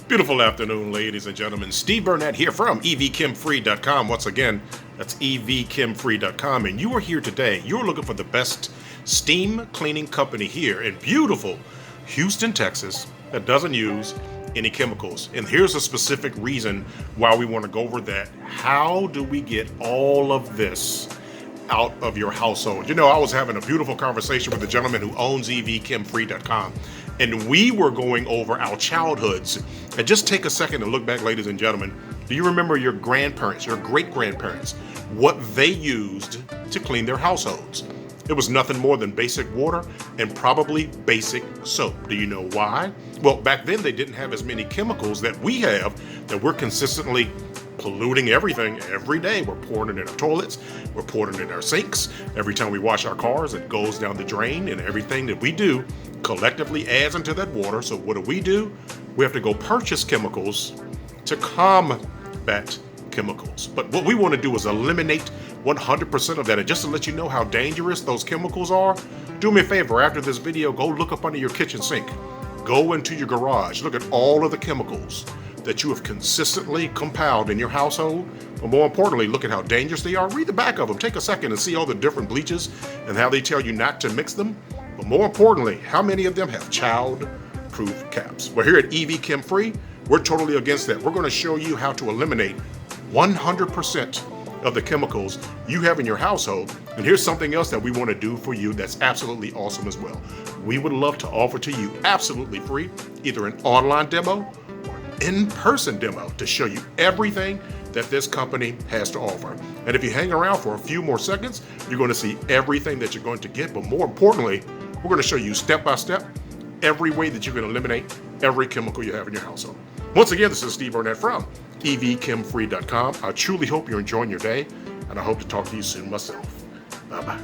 Beautiful afternoon, ladies and gentlemen. Steve Burnett here from evchemfree.com. Once again, that's evchemfree.com. And you are here today. You're looking for the best steam cleaning company here in beautiful Houston, Texas, that doesn't use any chemicals. And here's a specific reason why we want to go over that. How do we get all of this out of your household? You know, I was having a beautiful conversation with a gentleman who owns evchemfree.com, and we were going over our childhoods. And just take a second and look back, ladies and gentlemen. Do you remember your grandparents, your great-grandparents, what they used to clean their households? It was nothing more than basic water and probably basic soap. Do you know why? Well, back then they didn't have as many chemicals that we have, that we're consistently polluting everything every day. We're pouring it in our toilets, we're pouring it in our sinks. Every time we wash our cars, it goes down the drain, and everything that we do collectively adds into that water. So what do? We have to go purchase chemicals to combat chemicals. But what we want to do is eliminate 100% of that. And just to let you know how dangerous those chemicals are, do me a favor, after this video, go look up under your kitchen sink. Go into your garage, look at all of the chemicals that you have consistently compiled in your household. But more importantly, look at how dangerous they are. Read the back of them. Take a second and see all the different bleaches and how they tell you not to mix them. But more importantly, how many of them have child-proof caps? Well, here at EV Chem Free, we're totally against that. We're going to show you how to eliminate 100% of the chemicals you have in your household. And here's something else that we want to do for you that's absolutely awesome as well. We would love to offer to you absolutely free, either an online demo or an in-person demo to show you everything that this company has to offer. And if you hang around for a few more seconds, you're going to see everything that you're going to get. But more importantly, we're going to show you step by step every way that you can eliminate every chemical you have in your household. Once again, this is Steve Burnett from evchemfree.com. I truly hope you're enjoying your day, and I hope to talk to you soon myself. Bye-bye.